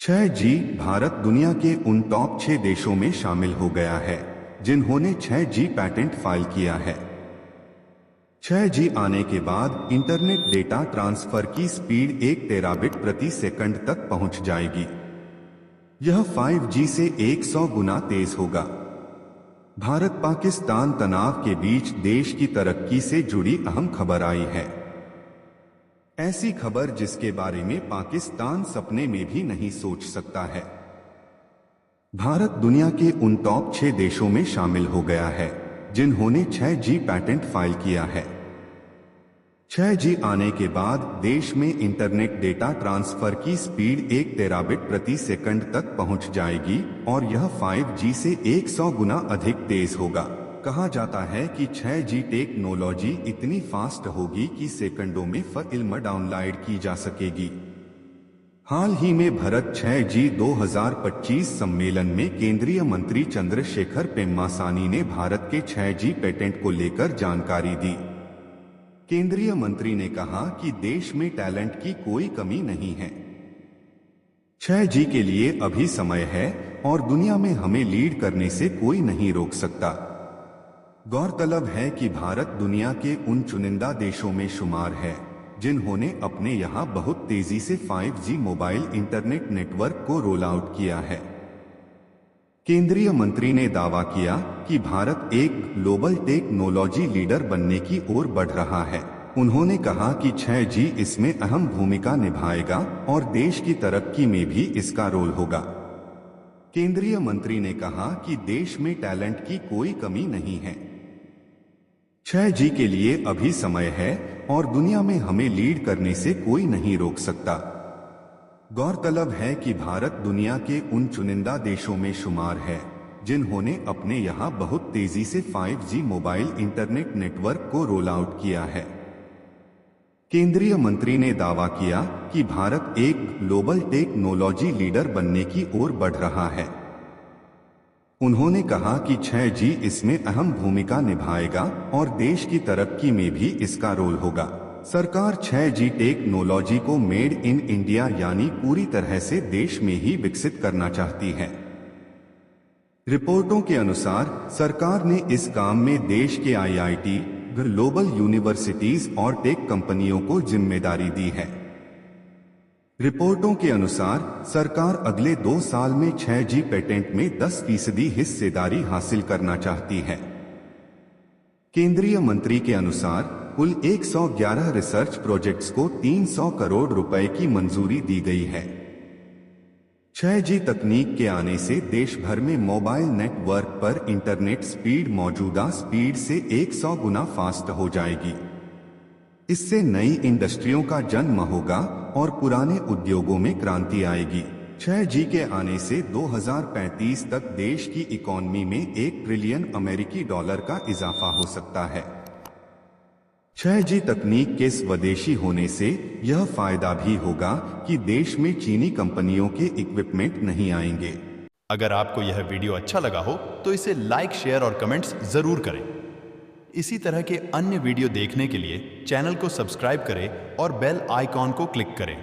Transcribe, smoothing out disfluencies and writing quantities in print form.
6G Bharat दुनिया के उन टॉप 6 देशों में शामिल हो गया है जिन्होंने 6G पैटेंट फाइल किया है। 6G आने के बाद इंटरनेट डेटा ट्रांसफर की स्पीड 1 टेराबिट प्रति सेकंड तक पहुंच जाएगी। यह 5G से 100 गुना तेज होगा। भारत पाकिस्तान तनाव के बीच देश की तरक्की से जुड़ी अहम खबर आई है। ऐसी खबर जिसके बारे में पाकिस्तान सपने में भी नहीं सोच सकता है। भारत दुनिया के उन टॉप 6 देशों में शामिल हो गया है जिन्होंने 6G पैटेंट फाइल किया है। 6G आने के बाद देश में इंटरनेट डेटा ट्रांसफर की स्पीड 1 टेराबिट प्रति सेकंड तक पहुंच जाएगी और यह 5G से 100 गुना अधिक तेज होगा। कहा जाता है कि 6G टेक्नोलॉजी इतनी फास्ट होगी कि सेकंडों में फिल्म डाउनलोड की जा सकेगी। हाल ही में भारत 6G 2025 सम्मेलन में केंद्रीय मंत्री चंद्रशेखर पेम्मासानी ने भारत के 6G पेटेंट को लेकर जानकारी दी। केंद्रीय मंत्री ने कहा कि देश में टैलेंट की कोई कमी नहीं है। 6G के लिए अभी समय है और दुनिया में हमें लीड करने से कोई नहीं रोक सकता। गौरतलब है कि भारत दुनिया के उन चुनिंदा देशों में शुमार है जिन्होंने अपने यहां बहुत तेजी से 5G मोबाइल इंटरनेट नेटवर्क को रोल आउट किया है। केंद्रीय मंत्री ने दावा किया कि भारत एक ग्लोबल टेक्नोलॉजी लीडर बनने की ओर बढ़ रहा है। उन्होंने कहा कि 6G इसमें अहम भूमिका निभाएगा और देश की तरक्की में भी इसका रोल होगा। केंद्रीय मंत्री ने कहा कि देश में टैलेंट की कोई कमी नहीं है। 6G के लिए अभी समय है और दुनिया में हमें लीड करने से कोई नहीं रोक सकता। गौरतलब है कि भारत दुनिया के उन चुनिंदा देशों में शुमार है जिन्होंने अपने यहां बहुत तेजी से 5G मोबाइल इंटरनेट नेटवर्क को रोल आउट किया है। केंद्रीय मंत्री ने दावा किया कि भारत एक ग्लोबल टेक्नोलॉजी लीडर बनने की ओर बढ़ रहा है। उन्होंने कहा कि 6G इसमें अहम भूमिका निभाएगा और देश की तरक्की में भी इसका रोल होगा। सरकार 6G टेक्नोलॉजी को मेड इन इंडिया यानी पूरी तरह से देश में ही विकसित करना चाहती है। रिपोर्टों के अनुसार सरकार ने इस काम में देश के IIT, ग्लोबल यूनिवर्सिटीज और टेक कंपनियों को जिम्मेदारी दी है। रिपोर्टों के अनुसार सरकार अगले 2 साल में 6G पेटेंट में 10% हिस्सेदारी हासिल करना चाहती है। केंद्रीय मंत्री के अनुसार कुल 111 रिसर्च प्रोजेक्ट्स को 300 करोड़ रुपए की मंजूरी दी गई है। 6G तकनीक के आने से देश भर में मोबाइल नेटवर्क पर इंटरनेट स्पीड मौजूदा स्पीड से 100 गुना फास्ट हो जाएगी। इससे नई इंडस्ट्रियों का जन्म होगा और पुराने उद्योगों में क्रांति आएगी। 6G के आने से 2035 तक देश की इकोनॉमी में 1 ट्रिलियन अमेरिकी डॉलर का इजाफा हो सकता है। 6G तकनीक के स्वदेशी होने से यह फायदा भी होगा कि देश में चीनी कंपनियों के इक्विपमेंट नहीं आएंगे। अगर आपको यह वीडियो अच्छा लगा हो तो इसे लाइक, शेयर और कमेंट्स जरूर करें। इसी तरह के अन्य वीडियो देखने के लिए चैनल को सब्सक्राइब करें और बेल आइकॉन को क्लिक करें।